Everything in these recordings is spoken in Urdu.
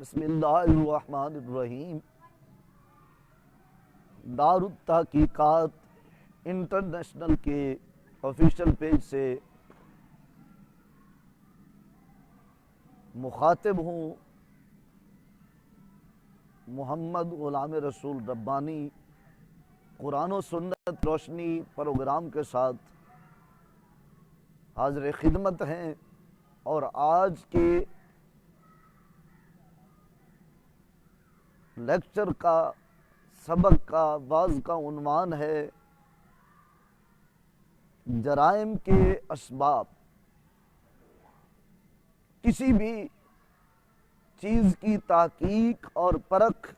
بسم اللہ الرحمن الرحیم۔ دار التحقیقات انٹرنیشنل کے آفیشیل پیج سے مخاطب ہوں محمد غلام رسول ربانی قرآن و سنت روشنی پروگرام کے ساتھ حاضر خدمت ہیں، اور آج کے لیکچر کا سبق کا واعظ کا عنوان ہے جرائم کے اسباب۔ کسی بھی چیز کی تحقیق اور پرکھ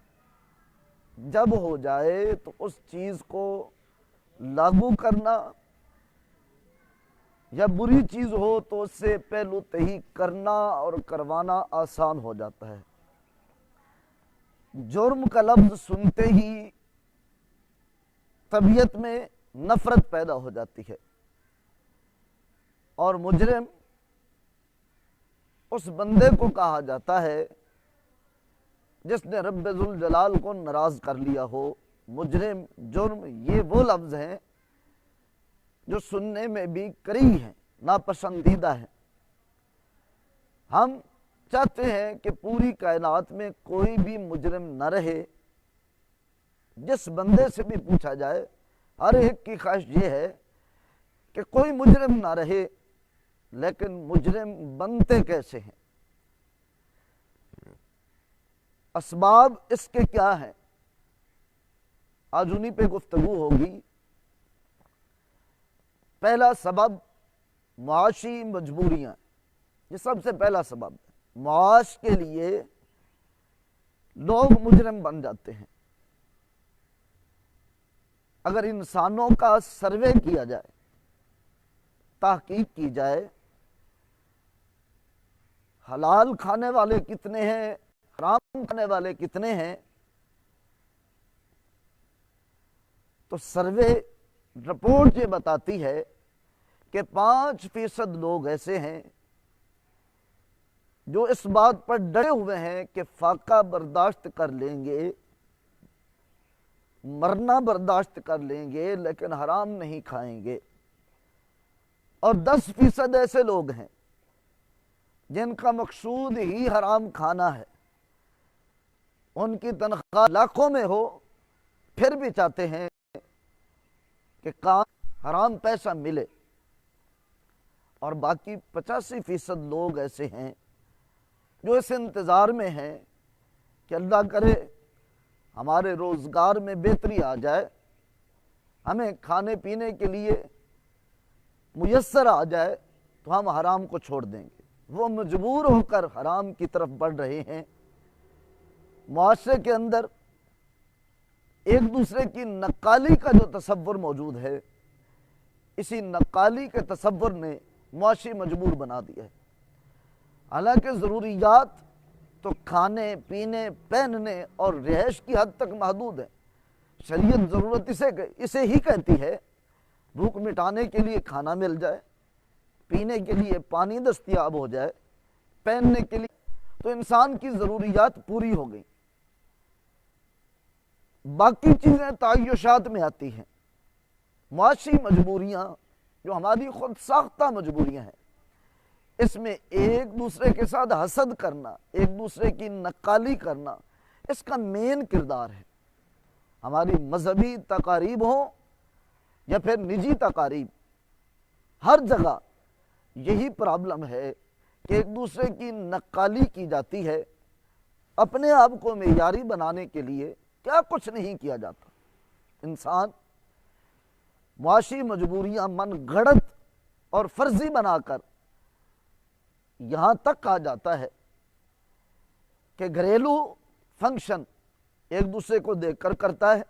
جب ہو جائے تو اس چیز کو لاگو کرنا یا بری چیز ہو تو اس سے پہلو تہی کرنا اور کروانا آسان ہو جاتا ہے۔ جرم کا لفظ سنتے ہی طبیعت میں نفرت پیدا ہو جاتی ہے، اور مجرم اس بندے کو کہا جاتا ہے جس نے رب ذوالجلال کو ناراض کر لیا ہو۔ مجرم، جرم، یہ وہ لفظ ہیں جو سننے میں بھی کریہ ہیں، ناپسندیدہ ہیں۔ ہم چاہتے ہیں کہ پوری کائنات میں کوئی بھی مجرم نہ رہے۔ جس بندے سے بھی پوچھا جائے، ہر ایک کی خواہش یہ ہے کہ کوئی مجرم نہ رہے، لیکن مجرم بنتے کیسے ہیں؟ اسباب اس کے کیا ہیں؟ آج انہی پہ گفتگو ہوگی۔ پہلا سبب معاشی مجبوریاں، یہ سب سے پہلا سبب ہے۔ معاش کے لیے لوگ مجرم بن جاتے ہیں۔ اگر انسانوں کا سروے کیا جائے، تحقیق کی جائے، حلال کھانے والے کتنے ہیں، حرام کھانے والے کتنے ہیں، تو سروے رپورٹ یہ بتاتی ہے کہ 5% لوگ ایسے ہیں جو اس بات پر ڈرے ہوئے ہیں کہ فاقہ برداشت کر لیں گے، مرنا برداشت کر لیں گے، لیکن حرام نہیں کھائیں گے۔ اور 10% ایسے لوگ ہیں جن کا مقصود ہی حرام کھانا ہے۔ ان کی تنخواہ لاکھوں میں ہو، پھر بھی چاہتے ہیں کہ کام حرام پیسہ ملے۔ اور باقی 85% لوگ ایسے ہیں جو اس انتظار میں ہیں کہ اللہ کرے ہمارے روزگار میں بہتری آ جائے، ہمیں کھانے پینے کے لیے میسر آ جائے تو ہم حرام کو چھوڑ دیں گے۔ وہ مجبور ہو کر حرام کی طرف بڑھ رہے ہیں۔ معاشرے کے اندر ایک دوسرے کی نقالی کا جو تصور موجود ہے، اسی نقالی کے تصور نے معاشی مجبور بنا دیا ہے۔ حالانکہ ضروریات تو کھانے پینے پہننے اور رہائش کی حد تک محدود ہیں۔ شریعت ضرورت اسے ہی کہتی ہے، بھوک مٹانے کے لیے کھانا مل جائے، پینے کے لیے پانی دستیاب ہو جائے، پہننے کے لیے، تو انسان کی ضروریات پوری ہو گئی۔ باقی چیزیں تعیشات میں آتی ہیں۔ معاشی مجبوریاں جو ہماری خود ساختہ مجبوریاں ہیں، اس میں ایک دوسرے کے ساتھ حسد کرنا، ایک دوسرے کی نقالی کرنا، اس کا مین کردار ہے۔ ہماری مذہبی تقاریب ہوں یا پھر نجی تقاریب، ہر جگہ یہی پرابلم ہے کہ ایک دوسرے کی نقالی کی جاتی ہے۔ اپنے آپ کو معیاری بنانے کے لیے کیا کچھ نہیں کیا جاتا۔ انسان معاشی مجبوریاں من گھڑت اور فرضی بنا کر یہاں تک کہا جاتا ہے کہ گھریلو فنکشن ایک دوسرے کو دیکھ کر کرتا ہے۔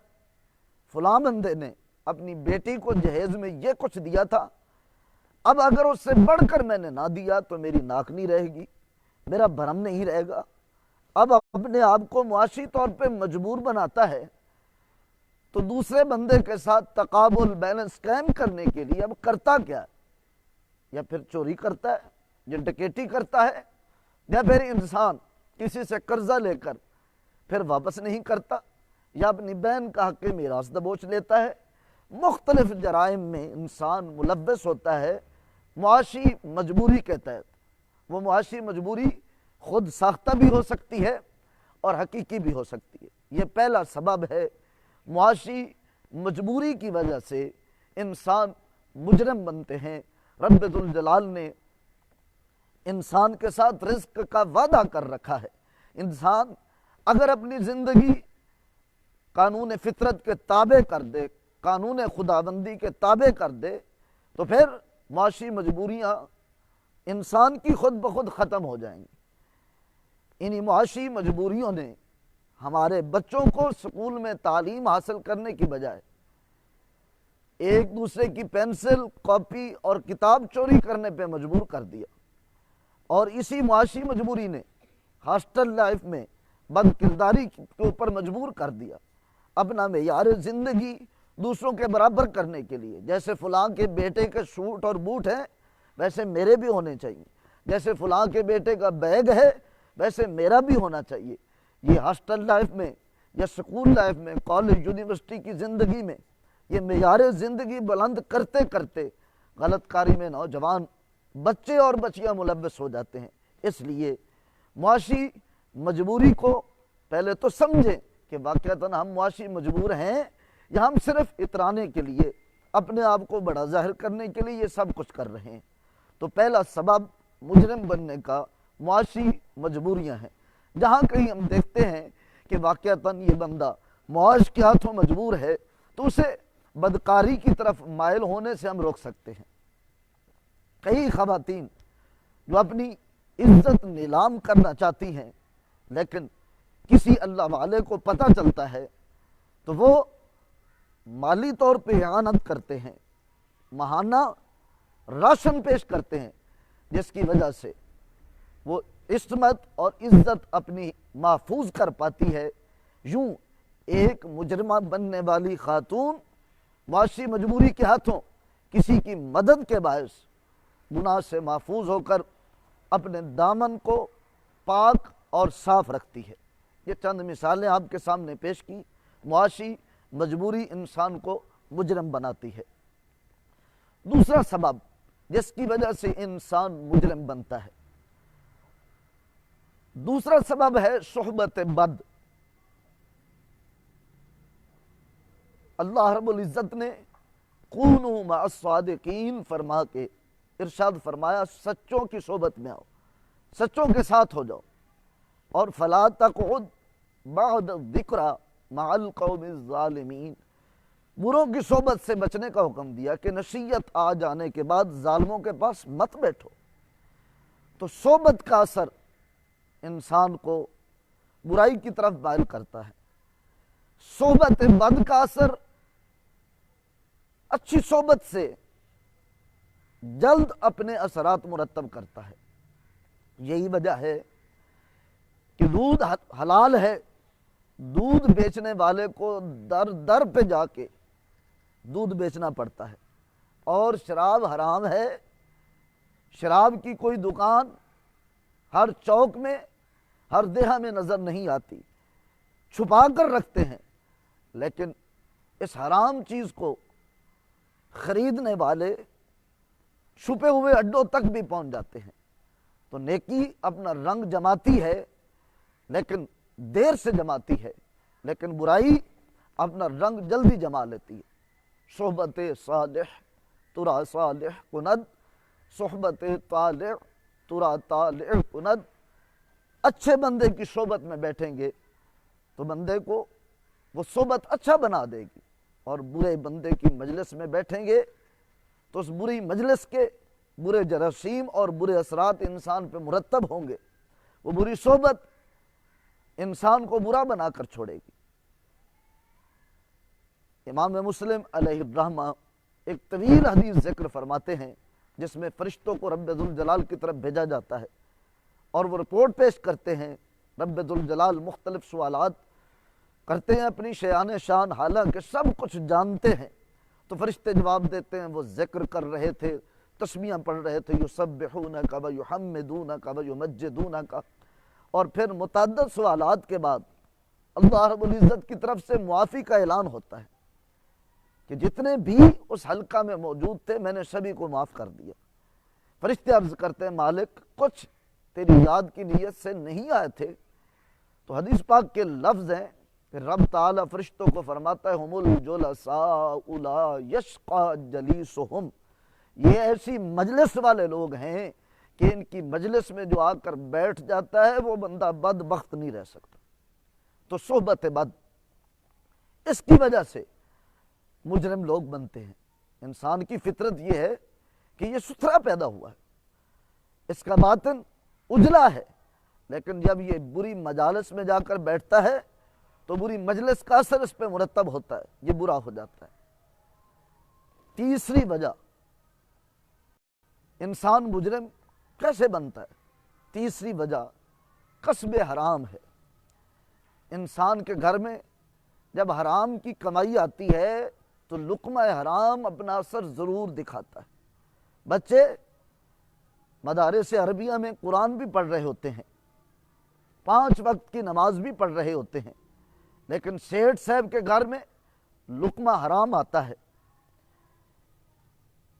فلاں بندے نے اپنی بیٹی کو جہیز میں یہ کچھ دیا تھا، اب اگر اس سے بڑھ کر میں نے نہ دیا تو میری ناک نہیں رہے گی، میرا بھرم نہیں رہے گا۔ اب اپنے آپ کو معاشی طور پہ مجبور بناتا ہے، تو دوسرے بندے کے ساتھ تقابل بیلنس قائم کرنے کے لیے اب کرتا کیا ہے؟ یا پھر چوری کرتا ہے، یا ڈکیٹی کرتا ہے، یا پھر انسان کسی سے قرضہ لے کر پھر واپس نہیں کرتا، یا اپنی بہن کا حق میراث دبوچ لیتا ہے۔ مختلف جرائم میں انسان ملوث ہوتا ہے معاشی مجبوری کے تحت۔ وہ معاشی مجبوری خود ساختہ بھی ہو سکتی ہے اور حقیقی بھی ہو سکتی ہے۔ یہ پہلا سبب ہے، معاشی مجبوری کی وجہ سے انسان مجرم بنتے ہیں۔ رب ذوالجلال نے انسان کے ساتھ رزق کا وعدہ کر رکھا ہے۔ انسان اگر اپنی زندگی قانون فطرت کے تابع کر دے، قانون خداوندی کے تابع کر دے، تو پھر معاشی مجبوریاں انسان کی خود بخود ختم ہو جائیں گی۔ انہی معاشی مجبوریوں نے ہمارے بچوں کو سکول میں تعلیم حاصل کرنے کی بجائے ایک دوسرے کی پینسل، کاپی اور کتاب چوری کرنے پہ مجبور کر دیا، اور اسی معاشی مجبوری نے ہاسٹل لائف میں بد کرداری کے اوپر مجبور کر دیا۔ اپنا معیار زندگی دوسروں کے برابر کرنے کے لیے، جیسے فلاں کے بیٹے کے سوٹ اور بوٹ ہیں ویسے میرے بھی ہونے چاہیے، جیسے فلاں کے بیٹے کا بیگ ہے ویسے میرا بھی ہونا چاہیے، یہ ہاسٹل لائف میں یا سکول لائف میں، کالج یونیورسٹی کی زندگی میں یہ معیار زندگی بلند کرتے کرتے غلط کاری میں نوجوان بچے اور بچیاں ملوث ہو جاتے ہیں۔ اس لیے معاشی مجبوری کو پہلے تو سمجھیں کہ واقعتاً ہم معاشی مجبور ہیں، یا ہم صرف اترانے کے لیے، اپنے آپ کو بڑا ظاہر کرنے کے لیے یہ سب کچھ کر رہے ہیں۔ تو پہلا سبب مجرم بننے کا معاشی مجبوریاں ہیں۔ جہاں کہیں ہم دیکھتے ہیں کہ واقعتاً یہ بندہ معاش کے ہاتھوں مجبور ہے تو اسے بدکاری کی طرف مائل ہونے سے ہم روک سکتے ہیں۔ کئی خواتین جو اپنی عزت نیلام کرنا چاہتی ہیں، لیکن کسی اللہ والے کو پتہ چلتا ہے تو وہ مالی طور پہ اعانت کرتے ہیں، ماہانہ راشن پیش کرتے ہیں، جس کی وجہ سے وہ عصمت اور عزت اپنی محفوظ کر پاتی ہے۔ یوں ایک مجرمہ بننے والی خاتون معاشی مجبوری کے ہاتھوں کسی کی مدد کے باعث گناہ سے محفوظ ہو کر اپنے دامن کو پاک اور صاف رکھتی ہے۔ یہ چند مثالیں آپ کے سامنے پیش کی۔ معاشی مجبوری انسان کو مجرم بناتی ہے۔ دوسرا سبب جس کی وجہ سے انسان مجرم بنتا ہے، دوسرا سبب ہے صحبت بد۔ اللہ رب العزت نے کونوا مع الصادقین فرما کے ارشاد فرمایا، سچوں کی صحبت میں آؤ، سچوں کے ساتھ ہو جاؤ، اور فلا تقعد بعد الذکری مع القوم الظالمین، بروں کی صحبت سے بچنے کا حکم دیا کہ نصیحت آ جانے کے بعد ظالموں کے پاس مت بیٹھو۔ تو صحبت کا اثر انسان کو برائی کی طرف مائل کرتا ہے، صحبت بد کا اثر اچھی صحبت سے جلد اپنے اثرات مرتب کرتا ہے۔ یہی وجہ ہے کہ دودھ حلال ہے، دودھ بیچنے والے کو در در پہ جا کے دودھ بیچنا پڑتا ہے، اور شراب حرام ہے، شراب کی کوئی دکان ہر چوک میں، ہر دیہا میں نظر نہیں آتی، چھپا کر رکھتے ہیں، لیکن اس حرام چیز کو خریدنے والے چھپے ہوئے اڈوں تک بھی پہنچ جاتے ہیں۔ تو نیکی اپنا رنگ جماتی ہے لیکن دیر سے جماتی ہے، لیکن برائی اپنا رنگ جلدی جما لیتی ہے۔ صحبت صالح ترا صالح کند، صحبت طالع ترا طالع کند۔ اچھے بندے کی صحبت میں بیٹھیں گے تو بندے کو وہ صحبت اچھا بنا دے گی، اور برے بندے کی مجلس میں بیٹھیں گے تو اس بری مجلس کے برے جراثیم اور برے اثرات انسان پہ مرتب ہوں گے۔ وہ بری صحبت انسان کو برا بنا کر چھوڑے گی۔ امام مسلم علیہ الرحمہ ایک طویل حدیث ذکر فرماتے ہیں جس میں فرشتوں کو رب ذوالجلال کی طرف بھیجا جاتا ہے، اور وہ رپورٹ پیش کرتے ہیں۔ رب ذوالجلال مختلف سوالات کرتے ہیں اپنی شیان شان، حالانکہ سب کچھ جانتے ہیں۔ تو فرشتے جواب دیتے ہیں وہ ذکر کر رہے تھے، تسبیحاں پڑھ رہے تھے، یسبحونک و یحمدونک و یمجدونک، اور پھر متعدد سوالات کے بعد اللہ رب العزت کی طرف سے معافی کا اعلان ہوتا ہے کہ جتنے بھی اس حلقہ میں موجود تھے میں نے سبھی کو معاف کر دیا۔ فرشتے عرض کرتے ہیں مالک کچھ تیری یاد کی نیت سے نہیں آئے تھے، تو حدیث پاک کے لفظ ہیں کہ رب تعالیٰ فرشتوں کو فرماتا ہے ہم الجلساء لا یشقى جلیسہم، یہ ایسی مجلس والے لوگ ہیں کہ ان کی مجلس میں جو آ کر بیٹھ جاتا ہے وہ بندہ بدبخت نہیں رہ سکتا۔ تو صحبت بد، اس کی وجہ سے مجرم لوگ بنتے ہیں۔ انسان کی فطرت یہ ہے کہ یہ ستھرا پیدا ہوا ہے، اس کا باطن اجلا ہے، لیکن جب یہ بری مجالس میں جا کر بیٹھتا ہے تو بری مجلس کا اثر اس پہ مرتب ہوتا ہے، یہ برا ہو جاتا ہے۔ تیسری وجہ انسان مجرم کیسے بنتا ہے، تیسری وجہ کسب حرام ہے۔ انسان کے گھر میں جب حرام کی کمائی آتی ہے تو لقمہ حرام اپنا اثر ضرور دکھاتا ہے۔ بچے مدارس عربیہ میں قرآن بھی پڑھ رہے ہوتے ہیں، 5 وقت کی نماز بھی پڑھ رہے ہوتے ہیں، لیکن سیٹھ صاحب کے گھر میں لقمہ حرام آتا ہے۔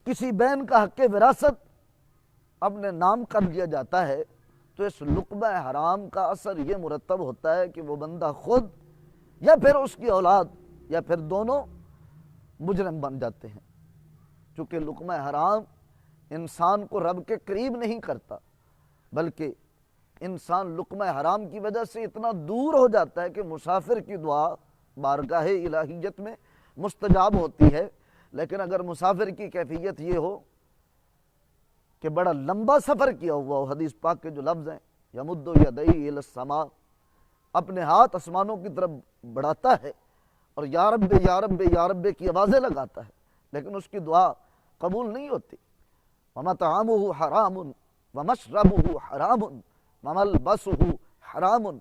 کسی بہن کا حق وراثت اپنے نام کر لیا جاتا ہے تو اس لقمہ حرام کا اثر یہ مرتب ہوتا ہے کہ وہ بندہ خود یا پھر اس کی اولاد یا پھر دونوں مجرم بن جاتے ہیں۔ چونکہ لقمہ حرام انسان کو رب کے قریب نہیں کرتا، بلکہ انسان لقمہ حرام کی وجہ سے اتنا دور ہو جاتا ہے کہ مسافر کی دعا بارگاہ الہیت میں مستجاب ہوتی ہے، لیکن اگر مسافر کی کیفیت یہ ہو کہ بڑا لمبا سفر کیا ہوا ہو، حدیث پاک کے جو لفظ ہیں یمد یدیہ الی السماء، اپنے ہاتھ آسمانوں کی طرف بڑھاتا ہے اور یا رب یا رب یا رب کی آوازیں لگاتا ہے، لیکن اس کی دعا قبول نہیں ہوتی۔ وَمَطْعَمُهُ حَرَامٌ وَمَشْرَبُهُ حَرَامٌ وَمَلْبَسُهُ حَرَامٌ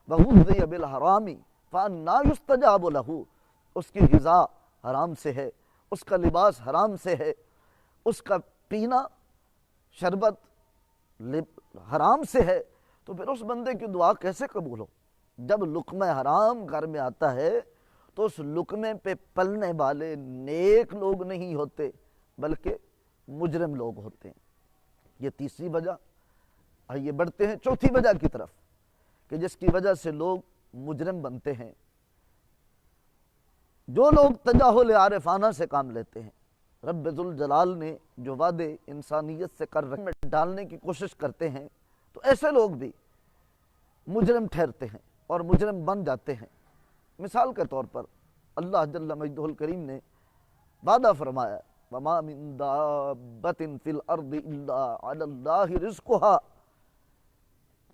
وَغُذِّيَ بِالْحَرَامِ فَأَنَّىٰ يُسْتَجَابُ لَهُ، اس کی غذا حرام سے ہے، اس کا لباس حرام سے ہے، اس کا پینا شربت حرام سے ہے، تو پھر اس بندے کی دعا کیسے قبول ہو؟ جب لقمہ حرام گھر میں آتا ہے تو اس لقمے پہ پلنے والے نیک لوگ نہیں ہوتے بلکہ مجرم لوگ ہوتے ہیں۔ یہ تیسری وجہ۔ آئیے بڑھتے ہیں چوتھی وجہ کی طرف کہ جس کی وجہ سے لوگ مجرم بنتے ہیں۔ جو لوگ تجاہل عارفانہ سے کام لیتے ہیں، رب ذوالجلال نے جو وعدے انسانیت سے کر رکھے میں ڈالنے کی کوشش کرتے ہیں، تو ایسے لوگ بھی مجرم ٹھہرتے ہیں اور مجرم بن جاتے ہیں۔ مثال کے طور پر اللہ جل مجدہ الکریم نے وعدہ فرمایا وَمَا مِن دَابَّةٍ فِي الْأَرْضِ إِلَّا عَلَى اللَّهِ رِزْقُهَا،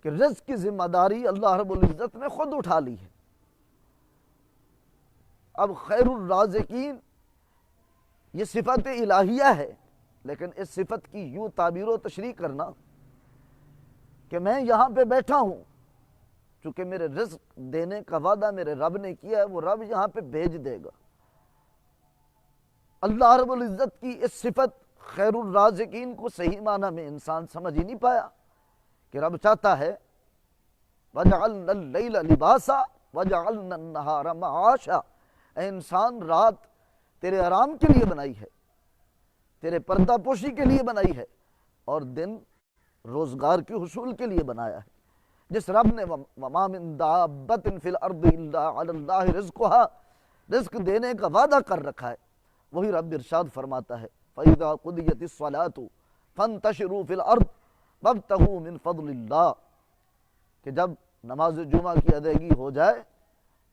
کہ رزق کی ذمہ داری اللہ رب العزت نے خود اٹھا لی ہے۔ اب خیر الرازقین یہ صفت الہیہ ہے، لیکن اس صفت کی یوں تعبیر و تشریح کرنا کہ میں یہاں پہ بیٹھا ہوں، چونکہ میرے رزق دینے کا وعدہ میرے رب نے کیا ہے، وہ رب یہاں پہ بھیج دے گا۔ اللہ رب العزت کی اس صفت خیر الرازقین کو صحیح معنی میں انسان سمجھ ہی نہیں پایا کہ رب چاہتا ہے وَجَعَلْنَا اللَّيْلَ لِبَاسًا وَجَعَلْنَا النَّهَارَ مَعَاشًا، اے انسان رات تیرے آرام کے لیے بنائی ہے، تیرے پردہ پوشی کے لیے بنائی ہے، اور دن روزگار کے حصول کے لیے بنایا ہے۔ جس رب نے وَمَا مِن دَابَّةٍ فِي الْأَرْضِ إِلَّا عَلَى اللَّهِ رِزْقُهَا رزق دینے کا وعدہ کر رکھا ہے، وہی رب ارشاد فرماتا ہے فَإِذَا قُضِيَتِ الصَّلَاةُ فَانتَشِرُوا فِي الْأَرْضِ وَابْتَغُوا مِن فَضْلِ اللَّهِ، کہ جب نماز جمعہ کی ادائیگی ہو جائے،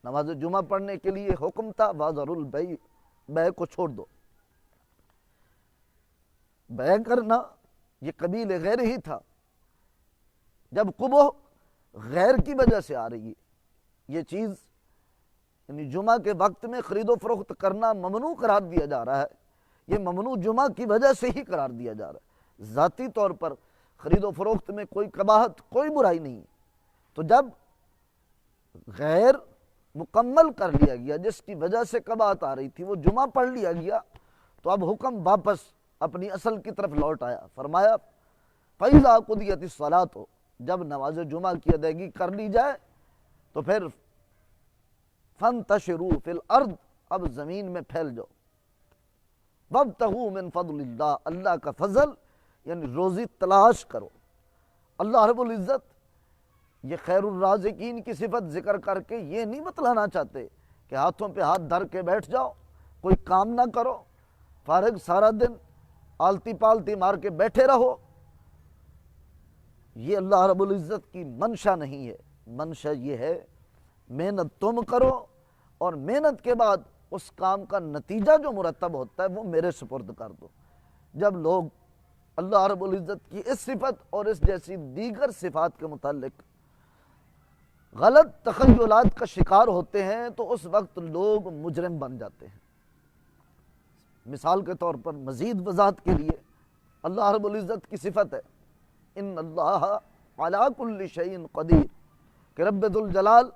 نماز جمعہ پڑھنے کے لیے حکم تھا وَذَرُوا الْبَيْعَ، بیع کو چھوڑ دو۔ بیع کرنا یہ قبیل غیر ہی تھا۔ جب قبح غیر کی وجہ سے آ رہی ہے، یہ چیز یعنی جمعہ کے وقت میں خرید و فروخت کرنا ممنوع قرار دیا جا رہا ہے، یہ ممنوع جمعہ کی وجہ سے ہی قرار دیا جا رہا ہے۔ ذاتی طور پر خرید و فروخت میں کوئی قباحت، کوئی برائی نہیں، تو جب غیر مکمل کر لیا گیا جس کی وجہ سے قباحت آ رہی تھی، وہ جمعہ پڑھ لیا گیا، تو اب حکم واپس اپنی اصل کی طرف لوٹ آیا۔ فرمایا فَإِذَا قُضِيَتِ الصَّلَاةُ، جب نماز جمعہ کی ادائیگی کر لی جائے تو پھر فانتشروا فی الارض، اب زمین میں پھیل جاؤ، وابتغوا من فضل اللہ، اللہ کا فضل یعنی روزی تلاش کرو۔ اللہ رب العزت یہ خیر الرازقین کی صفت ذکر کر کے یہ نہیں بتلانا چاہتے کہ ہاتھوں پہ ہاتھ دھر کے بیٹھ جاؤ، کوئی کام نہ کرو، فارغ سارا دن آلتی پالتی مار کے بیٹھے رہو۔ یہ اللہ رب العزت کی منشا نہیں ہے۔ منشا یہ ہے محنت تم کرو اور محنت کے بعد اس کام کا نتیجہ جو مرتب ہوتا ہے وہ میرے سپرد کر دو۔ جب لوگ اللہ رب العزت کی اس صفت اور اس جیسی دیگر صفات کے متعلق غلط تخیلات کا شکار ہوتے ہیں تو اس وقت لوگ مجرم بن جاتے ہیں۔ مثال کے طور پر مزید وضاحت کے لیے اللہ رب العزت کی صفت ہے ان اللہ علی کل شیء قدیر، کہ رب ذوالجلال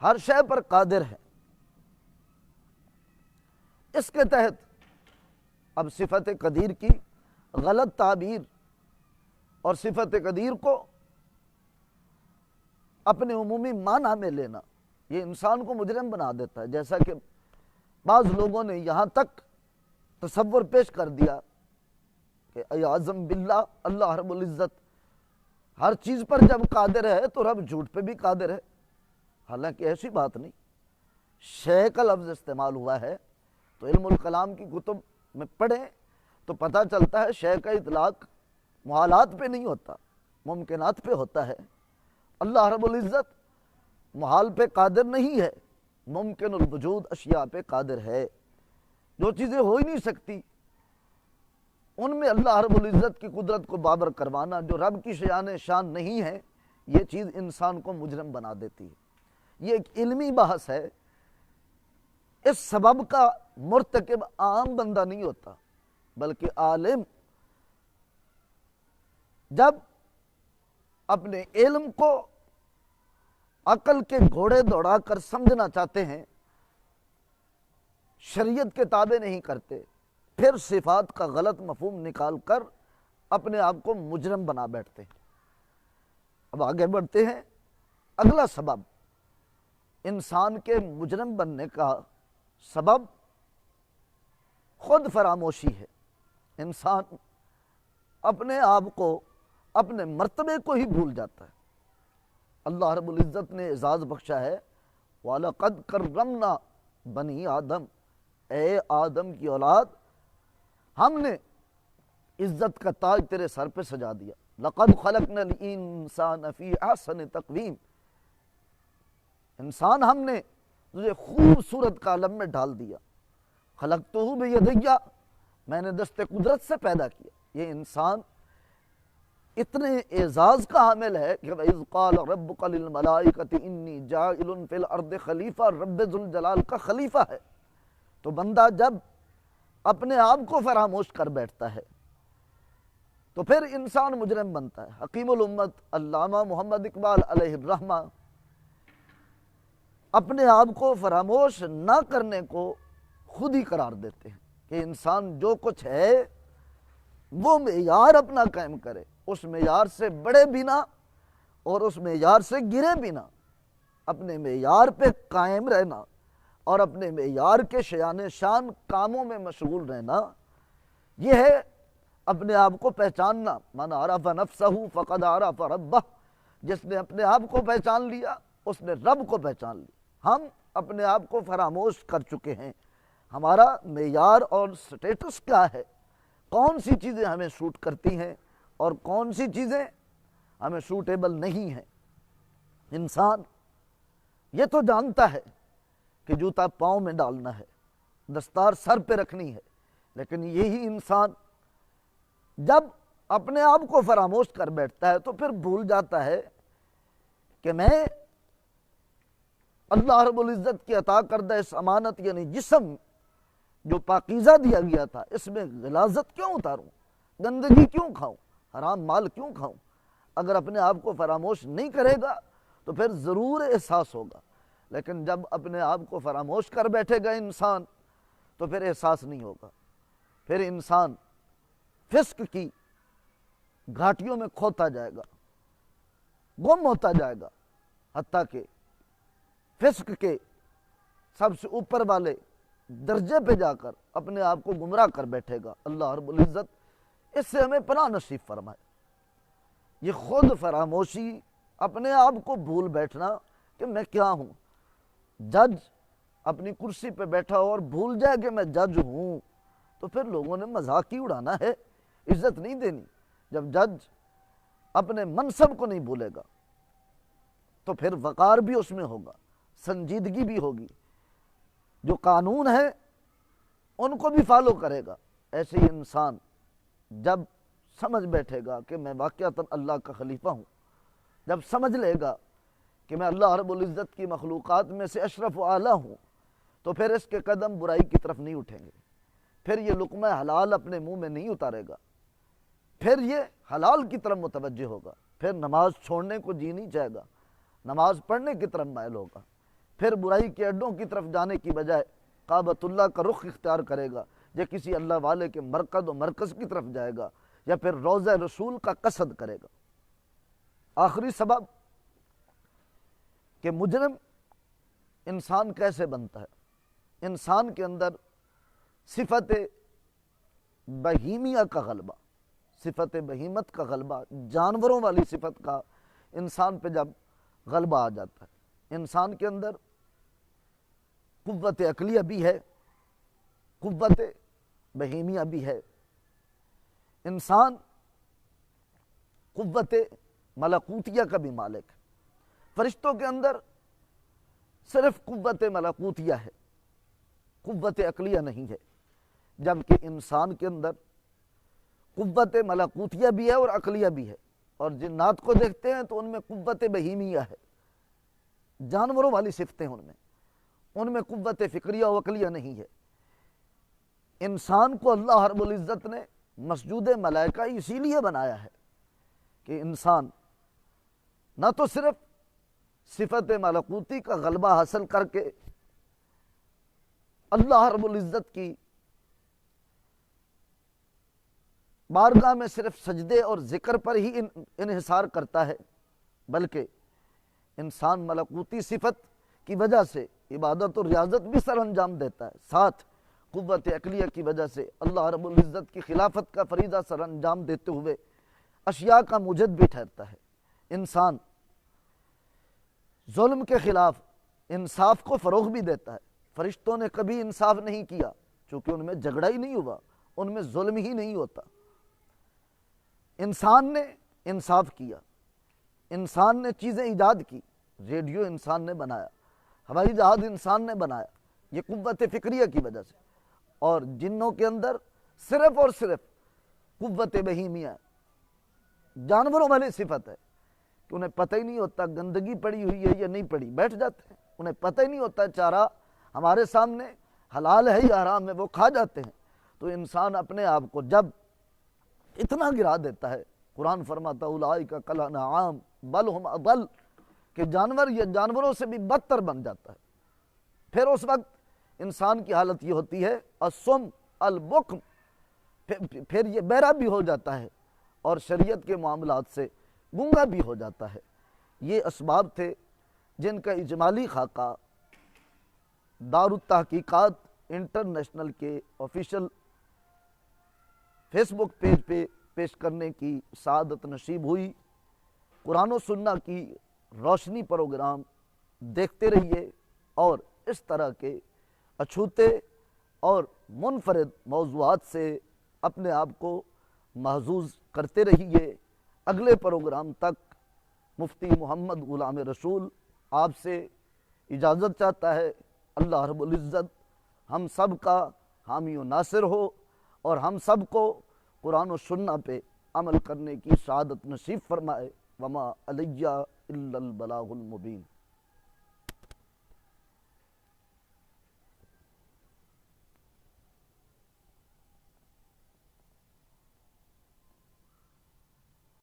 ہر شے پر قادر ہے۔ اس کے تحت اب صفت قدیر کی غلط تعبیر اور صفت قدیر کو اپنے عمومی معنی میں لینا یہ انسان کو مجرم بنا دیتا ہے۔ جیسا کہ بعض لوگوں نے یہاں تک تصور پیش کر دیا کہ اعظم باللہ، اللہ رب العزت ہر چیز پر جب قادر ہے تو رب جھوٹ پہ بھی قادر ہے، حالانکہ ایسی بات نہیں۔ شے کا لفظ استعمال ہوا ہے تو علم الکلام کی کتب میں پڑھیں تو پتہ چلتا ہے شے کا اطلاق محالات پہ نہیں ہوتا، ممکنات پہ ہوتا ہے۔ اللہ رب العزت محال پہ قادر نہیں ہے، ممکن الوجود اشیاء پہ قادر ہے۔ جو چیزیں ہو ہی نہیں سکتی ان میں اللہ رب العزت کی قدرت کو بابر کروانا جو رب کی شان نہیں ہے، یہ چیز انسان کو مجرم بنا دیتی ہے۔ یہ ایک علمی بحث ہے۔ اس سبب کا مرتکب عام بندہ نہیں ہوتا، بلکہ عالم جب اپنے علم کو عقل کے گھوڑے دوڑا کر سمجھنا چاہتے ہیں، شریعت کے تابع نہیں کرتے، پھر صفات کا غلط مفہوم نکال کر اپنے آپ کو مجرم بنا بیٹھتے ہیں۔ اب آگے بڑھتے ہیں۔ اگلا سبب انسان کے مجرم بننے کا سبب خود فراموشی ہے۔ انسان اپنے آپ کو، اپنے مرتبے کو ہی بھول جاتا ہے۔ اللہ رب العزت نے اعزاز بخشا ہے وَلَقَدْ كَرَّمْنَا بَنِي آدم، اے آدم کی اولاد ہم نے عزت کا تاج تیرے سر پہ سجا دیا۔ لَقَدْ خَلَقْنَا الْإِنسَانَ فِي أَحْسَنِ تَقْوِيمٍ، انسان ہم نے تجھے خوبصورت کالم میں ڈال دیا۔ خَلَقْتُهُ بِيَدِيَّ، میں نے دست قدرت سے پیدا کیا۔ یہ انسان اتنے اعزاز کا حامل ہے کہ وَإِذْ قَالَ رَبُّكَ لِلْمَلَائِكَةِ إِنِّي جَاعِلٌ فِي الْأَرْضِ خلیفہ، رب ذوالجلال کا خلیفہ ہے۔ تو بندہ جب اپنے آپ کو فراموش کر بیٹھتا ہے تو پھر انسان مجرم بنتا ہے۔ حکیم الامت علامہ محمد اقبال علیہ الرحمہ اپنے آپ کو فراموش نہ کرنے کو خود ہی قرار دیتے ہیں کہ انسان جو کچھ ہے وہ معیار اپنا قائم کرے، اس معیار سے بڑے بنا اور اس معیار سے گرے بنا، اپنے معیار پہ قائم رہنا اور اپنے معیار کے شایان شان کاموں میں مشغول رہنا، یہ ہے اپنے آپ کو پہچاننا۔ من عرف نفسہ فقد عرف ربہ، جس نے اپنے آپ کو پہچان لیا اس نے رب کو پہچان لیا۔ ہم اپنے آپ کو فراموش کر چکے ہیں۔ ہمارا معیار اور سٹیٹس کیا ہے، کون سی چیزیں ہمیں سوٹ کرتی ہیں اور کون سی چیزیں ہمیں سوٹیبل نہیں ہیں۔ انسان یہ تو جانتا ہے کہ جوتا پاؤں میں ڈالنا ہے، دستار سر پہ رکھنی ہے، لیکن یہی انسان جب اپنے آپ کو فراموش کر بیٹھتا ہے تو پھر بھول جاتا ہے کہ میں اللہ رب العزت کی عطا کردہ اس امانت یعنی جسم جو پاکیزہ دیا گیا تھا، اس میں غلاظت کیوں اتاروں، گندگی کیوں کھاؤں، حرام مال کیوں کھاؤں۔ اگر اپنے آپ کو فراموش نہیں کرے گا تو پھر ضرور احساس ہوگا، لیکن جب اپنے آپ کو فراموش کر بیٹھے گا انسان تو پھر احساس نہیں ہوگا۔ پھر انسان فسق کی گھاٹیوں میں کھوتا جائے گا، گم ہوتا جائے گا، حتیٰ کہ فسق کے سب سے اوپر والے درجے پہ جا کر اپنے آپ کو گمراہ کر بیٹھے گا۔ اللہ رب العزت اس سے ہمیں پناہ نصیب فرمائے۔ یہ خود فراموشی، اپنے آپ کو بھول بیٹھنا کہ میں کیا ہوں۔ جج اپنی کرسی پہ بیٹھا ہو اور بھول جائے کہ میں جج ہوں تو پھر لوگوں نے مذاق ہی اڑانا ہے، عزت نہیں دینی۔ جب جج اپنے منصب کو نہیں بھولے گا تو پھر وقار بھی اس میں ہوگا، سنجیدگی بھی ہوگی، جو قانون ہے ان کو بھی فالو کرے گا۔ ایسے ہی انسان جب سمجھ بیٹھے گا کہ میں واقعتاً اللہ کا خلیفہ ہوں، جب سمجھ لے گا کہ میں اللہ رب العزت کی مخلوقات میں سے اشرف و اعلیٰ ہوں، تو پھر اس کے قدم برائی کی طرف نہیں اٹھیں گے، پھر یہ لقمہ حلال اپنے منہ میں نہیں اتارے گا، پھر یہ حلال کی طرف متوجہ ہوگا، پھر نماز چھوڑنے کو جی نہیں چاہے گا، نماز پڑھنے کی طرف مائل ہوگا، پھر برائی کے اڈوں کی طرف جانے کی بجائے کعبۃ اللہ کا رخ اختیار کرے گا، یا کسی اللہ والے کے مرکز و مرکز کی طرف جائے گا، یا پھر روضہ رسول کا قصد کرے گا۔ آخری سبب کہ مجرم انسان کیسے بنتا ہے، انسان کے اندر صفت بہیمیہ کا غلبہ، صفت بہیمت کا غلبہ، جانوروں والی صفت کا انسان پہ جب غلبہ آ جاتا ہے، انسان کے اندر قوت عقلیہ بھی ہے، قوت بہیمیہ بھی ہے، انسان قوت ملکوتیہ کا بھی مالک ہے۔ فرشتوں کے اندر صرف قوت ملکوتیہ ہے، قوت عقلیہ نہیں ہے، جبکہ انسان کے اندر قوت ملکوتیہ بھی ہے اور عقلیہ بھی ہے۔ اور جنات کو دیکھتے ہیں تو ان میں قوت بہیمیہ ہے، جانوروں والی صفتیں ان میں قوت فکریہ و عقلیہ نہیں ہے۔ انسان کو اللہ رب العزت نے مسجود ملائکہ اسی لیے بنایا ہے کہ انسان نہ تو صرف صفت ملکوتی کا غلبہ حاصل کر کے اللہ رب العزت کی بارگاہ میں صرف سجدے اور ذکر پر ہی انحصار کرتا ہے، بلکہ انسان ملکوتی صفت کی وجہ سے عبادت اور ریاضت بھی سر انجام دیتا ہے، ساتھ قوت عقلیہ کی وجہ سے اللہ رب العزت کی خلافت کا فریضہ سر انجام دیتے ہوئے اشیاء کا موجد بھی ٹھہرتا ہے۔ انسان ظلم کے خلاف انصاف کو فروغ بھی دیتا ہے۔ فرشتوں نے کبھی انصاف نہیں کیا چونکہ ان میں جھگڑا ہی نہیں ہوا، ان میں ظلم ہی نہیں ہوتا۔ انسان نے انصاف کیا، انسان نے چیزیں ایجاد کی، ریڈیو انسان نے بنایا، ہوائی جہاز انسان نے بنایا، یہ قوت فکریہ کی وجہ سے۔ اور جنوں کے اندر صرف اور صرف قوت بہیمیہ ہے، جانوروں والی صفت ہے کہ انہیں پتہ ہی نہیں ہوتا گندگی پڑی ہوئی ہے یا نہیں پڑی، بیٹھ جاتے ہیں، انہیں پتہ ہی نہیں ہوتا چارہ ہمارے سامنے حلال ہے یا حرام ہے، وہ کھا جاتے ہیں۔ تو انسان اپنے آپ کو جب اتنا گرا دیتا ہے، قرآن فرماتا اولئک کالانعام بل ہم اضل، کہ جانور یا جانوروں سے بھی بدتر بن جاتا ہے۔ پھر اس وقت انسان کی حالت یہ ہوتی ہے الصم البکم، پھر یہ بہرا بھی ہو جاتا ہے اور شریعت کے معاملات سے گنگا بھی ہو جاتا ہے۔ یہ اسباب تھے جن کا اجمالی خاکہ دار التحقیقات انٹرنیشنل کے آفیشل فیس بک پیج پہ پیش کرنے کی سعادت نصیب ہوئی۔ قرآن و سنہ کی روشنی پروگرام دیکھتے رہیے اور اس طرح کے اچھوتے اور منفرد موضوعات سے اپنے آپ کو محظوظ کرتے رہیے۔ اگلے پروگرام تک مفتی محمد غلام رسول آپ سے اجازت چاہتا ہے۔ اللہ رب العزت ہم سب کا حامی و ناصر ہو اور ہم سب کو قرآن و سنہ پہ عمل کرنے کی سعادت نصیب فرمائے۔ وما علیہ الا البلاغ المبین۔